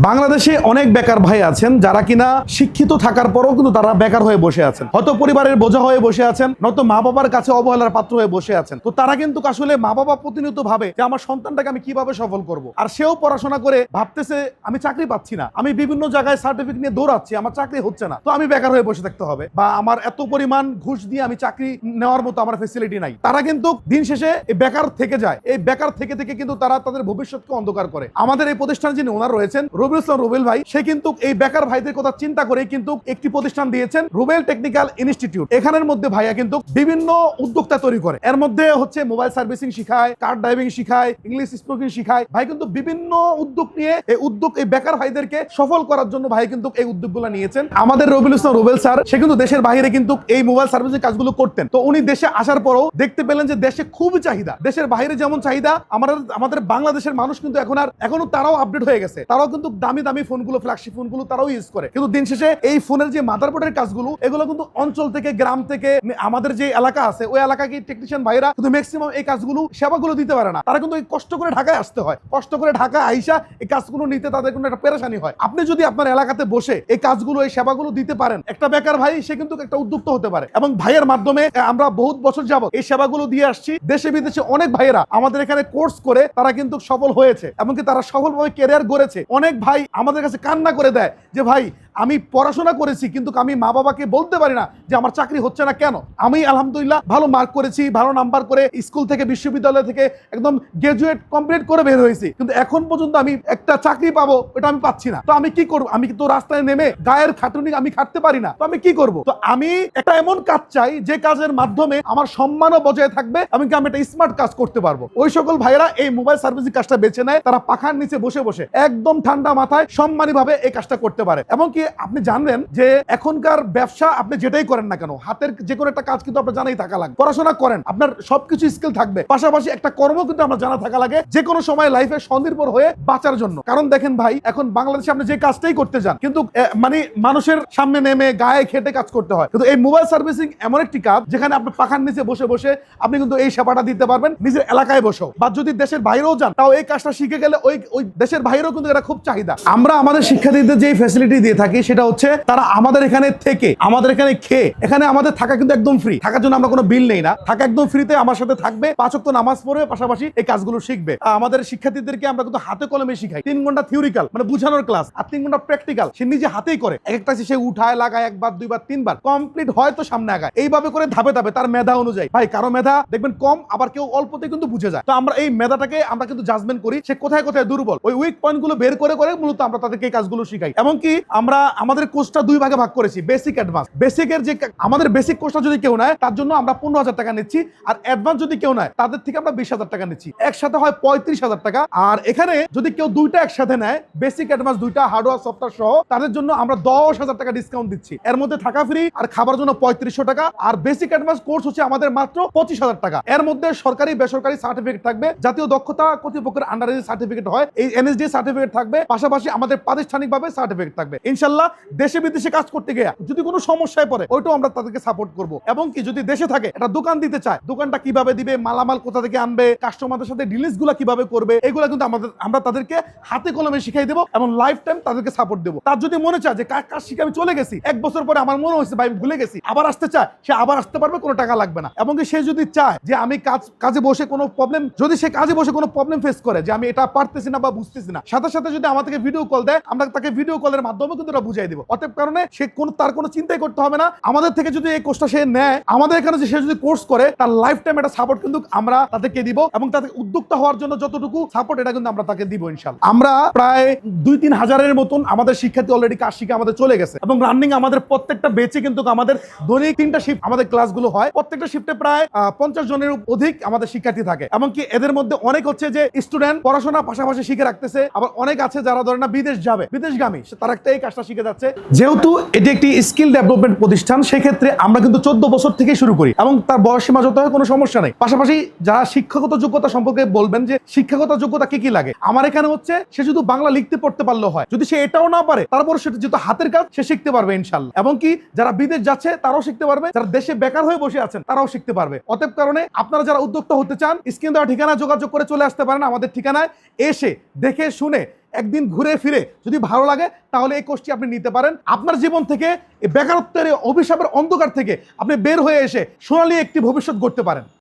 বাংলাদেশে অনেক বেকার ভাই আছেন যারা কিনা শিক্ষিত থাকার পরও কিন্তু তারা বেকার হয়ে বসে আছেন, হয়তো পরিবারের বোঝা হয়ে বসে আছেন, নয়তো মা বাবার কাছে অবহেলার পাত্র হয়ে বসে আছেন। তো তারা কিন্তু আসলে মা বাবা প্রতিনিয়ত ভাবে যে আমার সন্তানটাকে আমি কিভাবে সফল করব, আর সেও পড়াশোনা করে ভাবতেছে আমি চাকরি পাচ্ছি না, আমি বিভিন্ন জায়গায় সার্টিফিকেট নিয়ে দৌড়াচ্ছি, আমার চাকরি হচ্ছে না, তো আমি বেকার হয়ে বসে থাকতে হবে, বা আমার এত পরিমাণ ঘুষ দিয়ে আমি চাকরি নেওয়ার মতো আমার ফেসিলিটি নাই। তারা কিন্তু দিন শেষে এই বেকার থেকে যায়। এই বেকার থেকে থেকে কিন্তু তারা তাদের ভবিষ্যৎকে অন্ধকার করে। আমাদের এই প্রতিষ্ঠানে যিনি ওনার রয়েছেন রবিউল ইসলাম রুবেল ভাই, সে কিন্তু এই বেকার ভাইদের কথা চিন্তা করে কিন্তু একটি প্রতিষ্ঠান দিয়েছেন, রুবেল টেকনিক্যাল ইনস্টিটিউট। এখানের মধ্যে ভাইয়া কিন্তু বিভিন্ন উদ্যোক্তা তৈরি করে। এর মধ্যে হচ্ছে মোবাইল সার্ভিসিং শিখায়, কার ড্রাইভিং শিখায়, ইংলিশ স্পিকিং শিখায়। ভাই কিন্তু বিভিন্ন উদ্যোগ নিয়ে এই বেকার ভাইদেরকে সফল করার জন্য ভাই কিন্তু এই উদ্যোগগুলো নিয়েছেন। আমাদের রবিউল ইসলাম রুবেল স্যার, সে কিন্তু দেশের বাইরে কিন্তু এই মোবাইল সার্ভিসিং কাজগুলো করতেন। তো উনি দেশে আসার পরও দেখতে পেলেন যে দেশে খুবই চাহিদা, দেশের বাইরে যেমন চাহিদা, আমাদের বাংলাদেশের মানুষ কিন্তু এখনো তারাও আপডেট হয়ে গেছে, তারাও কিন্তু দামি দামি ফোনগুলো, ফ্ল্যাগশিপ ফোনগুলো তারাও ইউজ করে। কিন্তু দিন শেষে এই ফোনের যে মাদারবোর্ডের কাজগুলো, এগুলো কিন্তু অঞ্চল থেকে, গ্রাম থেকে, আমাদের যে এলাকা আছে ওই এলাকায় টেকনিশিয়ান ভাইরা কিন্তু ম্যাক্সিমাম এই কাজগুলো, সেবাগুলো দিতে পারে না। তারা কিন্তু কষ্ট করে ঢাকায় আসতে হয়, কষ্ট করে ঢাকা আইসা এই কাজগুলো নিতে তাদের কোনো একটা পেরেশানি হয়। আপনি যদি আপনার এলাকাতে বসে এই কাজগুলো, এই সেবাগুলো দিতে পারেন, একটা বেকার ভাই সে কিন্তু একটা উদ্যোক্তা হতে পারে। এবং ভাইয়ের মাধ্যমে আমরা বহুত বছর যাবত এই সেবাগুলো দিয়ে আসছি। দেশে বিদেশে অনেক ভাইয়েরা আমাদের এখানে কোর্স করে তারা কিন্তু সফল হয়েছে, এমনকি তারা সফলভাবে ক্যারিয়ার গড়েছে। অনেক ভাই আমাদের কাছে কান্না করে দেয় যে ভাই আমি পড়াশোনা করেছি কিন্তু আমি মা বাবাকে বলতে পারি না যে আমার চাকরি হচ্ছে না কেন। আমি আলহামদুলিল্লাহ ভালো মার্ক করেছি, ভালো নাম্বার করে স্কুল থেকে, বিশ্ববিদ্যালয় থেকে একদম গ্রাজুয়েট কমপ্লিট করে বের হয়েছি, কিন্তু এখন পর্যন্ত আমি একটা চাকরি পাবো এটা আমি পাচ্ছি না। তো আমি কি করবো? আমি তো রাস্তায় নেমে গায়ের খাটুনি আমি খাটতে পারি না, তো আমি কি করব? তো আমি একটা এমন কাজ চাই যে কাজের মাধ্যমে আমার সম্মানও বজায় থাকবে, আমি একটা স্মার্ট কাজ করতে পারবো। ওই সকল ভাইরা এই মোবাইল সার্ভিসিং কাজটা বেছে নেয়। তারা পাখার নিচে বসে বসে একদম ঠান্ডা মাথায় সম্মানী ভাবে এই কাজটা করতে পারে। এমনকি আপনি জানবেন যে এখনকার ব্যবসা আপনি যেটাই করেন না কেন, হাতের যে কোনো একটা কাজ কিন্তু আপনার জানাই থাকা লাগে। পড়াশোনা করেন, আপনার সবকিছু স্কিল থাকবে, পাশাপাশি একটা কর্ম কিন্তু আমরা জানা থাকা লাগে যে কোনো সময় লাইফে স্বনির্ভর হয়ে বাঁচার জন্য। কারণ দেখেন ভাই, এখন বাংলাদেশে আপনি যে কাজটাই করতে যান কিন্তু মানে মানুষের সামনে নেমে গায়ে খেটে কাজ করতে হয়। কিন্তু এই মোবাইল সার্ভিসিং এমন একটি কাজ যেখানে আপনি পাখার নিচে বসে বসে আপনি কিন্তু এই সেবাটা দিতে পারবেন নিজের এলাকায় বসে, বা যদি দেশের বাইরেও যান তাও এই কাজটা শিখে গেলে ওই দেশের বাইরেও কিন্তু এটা খুব চাহিদা। আমরা আমাদের শিক্ষার্থীদের যে ফ্যাসিলিটি দিয়ে থাকি সেটা হচ্ছে তারা আমাদের এখানে থেকে, আমাদের এখানে খেয়ে, এখানে আমাদের থাকা কিন্তু একদম ফ্রি, থাকার জন্য আমরা কোনো বিল নেই না, থাকা একদম ফ্রিতে আমার সাথে থাকবে, 5 ওয়াক্ত নামাজ পড়বে, পাশাপাশি এই কাজগুলো শিখবে। আমাদের শিক্ষার্থীদেরকে আমরা কিন্তু হাতে কলমে শিখাই। 3 ঘন্টা থিওরিক্যাল মানে বুঝানোর ক্লাস, আর 3 ঘন্টা প্র্যাকটিক্যাল, সে নিজে হাতেই করে। একটা সে উঠায় লাগায়, একবার, দুইবার, তিনবার কমপ্লিট হয় তো সামনে আগায়। এইভাবে করে ধাপে ধাপে তার মেধা অনুযায়ী, ভাই কারো মেধা দেখবেন কম, আবার কেউ অল্পতে কিন্তু বুঝে যায়। তো আমরা এই মেধাটাকে আমরা কিন্তু জাজমেন্ট করি, সে কোথায় কোথায় দুর্বল, ওই উইক পয়েন্ট গুলো বের করে করে মূলত আমরা তাদেরকে এই কাজগুলো শিখাই। এমনকি আমরা আমাদের কোর্সটা 2 ভাগে ভাগ করেছি, বেসিক, অ্যাডভান্স। বেসিকের যে আমাদের বেসিক কোর্সটা যদি কেউ নেয় তার জন্য আমরা 15,000 টাকা নিচ্ছি, আর অ্যাডভান্স যদি কেউ নেয় তাদের থেকে আমরা 20,000 টাকা নিচ্ছি, একসাথে হয় 35,000 টাকা। আর এখানে যদি কেউ দুইটা একসাথে নেয়, বেসিক অ্যাডভান্স দুইটা, হার্ডওয়্যার সফটওয়্যার সহ, তাদের জন্য আমরা 10,000 টাকা ডিসকাউন্ট দিচ্ছি। এর মধ্যে থাকা ফ্রি আর খাবার জন্য 3500 টাকা। আর বেসিক অ্যাডভান্স কোর্স হচ্ছে আমাদের মাত্র 25,000 টাকা। এর মধ্যে সরকারি বেসরকারি সার্টিফিকেট থাকবে, জাতীয় দক্ষতা কর্তৃপক্ষের আন্ডারে সার্টিফিকেট হয় এই এনএসডি সার্টিফিকেট থাকবে, পাশাপাশি আমাদের প্রাতিষ্ঠানিকভাবে সার্টিফিকেট থাকবে। ইনশাআল্লাহ দেশে বিদেশে কাজ করতে গিয়ে যদি কোনো সমস্যায় পড়ে ওইটাও আমরা তাদেরকে সাপোর্ট করব। এবং কি যদি দেশে থাকে একটা দোকান দিতে চায়, দোকানটা কিভাবে দিবে, মালামাল কোথা থেকে আনবে, কাস্টমারদের সাথে ডিলিংস গুলা কিভাবে করবে, এগুলো কিন্তু আমরা তাদেরকে হাতে কলমে শিখাই দেবো এবং লাইফ টাইম তাদেরকে সাপোর্ট দেবো। তার যদি মনে চায় যে কাজ শিখে আমি চলে গেছি, 1 বছর পরে আমার মনে হয়েছে ভাই ভুলে গেছি, আবার আসতে চায়, সে আবার আসতে পারবে, কোনো টাকা লাগবে না। এবং সে যদি চায় যে আমি কাজে বসে কোনো প্রবলেম, যদি সে কাজে বসে কোনো প্রবলেম ফেস করে যে আমি এটা পারতেছি না বা বুঝতেছি না, সাথে সাথে যদি আমাদেরকে ভিডিও কল দেয়, আমরা তাকে ভিডিও কলের মাধ্যমে কিন্তু এটা বুঝাই দিব। অতএব কারণে সে তার কোনো চিন্তাই করতে হবে না। আমাদের থেকে যদি এই কোর্সটা সে নেয়, আমাদের এখানে যে সে যদি কোর্স করে, তার লাইফ টাইম একটা সাপোর্ট কিন্তু আমরা তাদেরকে দিব, এবং তাদের উদ্যোক্তা হওয়ার জন্য যতটুকু সাপোর্ট এটা কিন্তু আমরা তাকে দিব ইনশাআল্লাহ। আমরা প্রায় 2-3 হাজারের মতন আমাদের শিক্ষার্থী অলরেডি কাজ শিখে আমাদের চলে গেছে, এবং রানিং আমাদের প্রত্যেকটা বেচে কিন্তু আমাদের দৈনিক 3টা শিফট আমাদের ক্লাসগুলো হয়। প্রত্যেকটা শিফটে প্রায় 50 জনের অধিক আমাদের শিক্ষার্থী থাকে। এমনকি এদের মধ্যে অনেক হচ্ছে যে স্টুডেন্ট পড়াশোনা পাশাপাশি শিখে রাখতেছে, আবার অনেক আছে যারা ধরে না বিদেশ যাবে, বিদেশগামী, তারা একটা এই কাজটা শিখে যাচ্ছে। যেহেতু এটি একটি স্কিল ডেভেলপমেন্ট প্রতিষ্ঠান, সেক্ষেত্রে আমরা কিন্তু 14 বছর থেকে শুরু করি, এবং তার বয়স সীমা যত হয় কোনো সমস্যা নেই। পাশাপাশি যারা শিক্ষাগত যোগ্যতা সম্পর্কে বলবেন যে শিক্ষাগত যোগ্যতা কি কি লাগে, আমার এখানে হচ্ছে সে শুধু বাংলা লিখতে পড়তে পারলেও হয়, যদি সে এটাও না পারে তারপর সেটা যেহেতু হাতের কাজ সে শিখতে পারবে ইনশাআল্লাহ। এবং কি যারা বিদেশ যাচ্ছে তারাও শিখতে পারবে, যারা দেশে বেকার হয়ে বসে আছেন তারাও শিখতে পারবে। অতএব কারণে আপনারা যারা উদ্যোক্তা হতে চান, স্ক্রিন দেওয়া ঠিকানা যোগাযোগ করে চলে আসতে পারেন আমাদের ঠিকানায়, এসে দেখে শুনে একদিন ঘুরে ফিরে যদি ভালো লাগে তাহলে এই কোর্সটি আপনি নিতে পারেন। আপনার জীবন থেকে এই বেকারত্বের এই অভিশাপের অন্ধকার থেকে আপনি বের হয়ে এসে সোনালী একটি ভবিষ্যৎ গড়তে পারেন।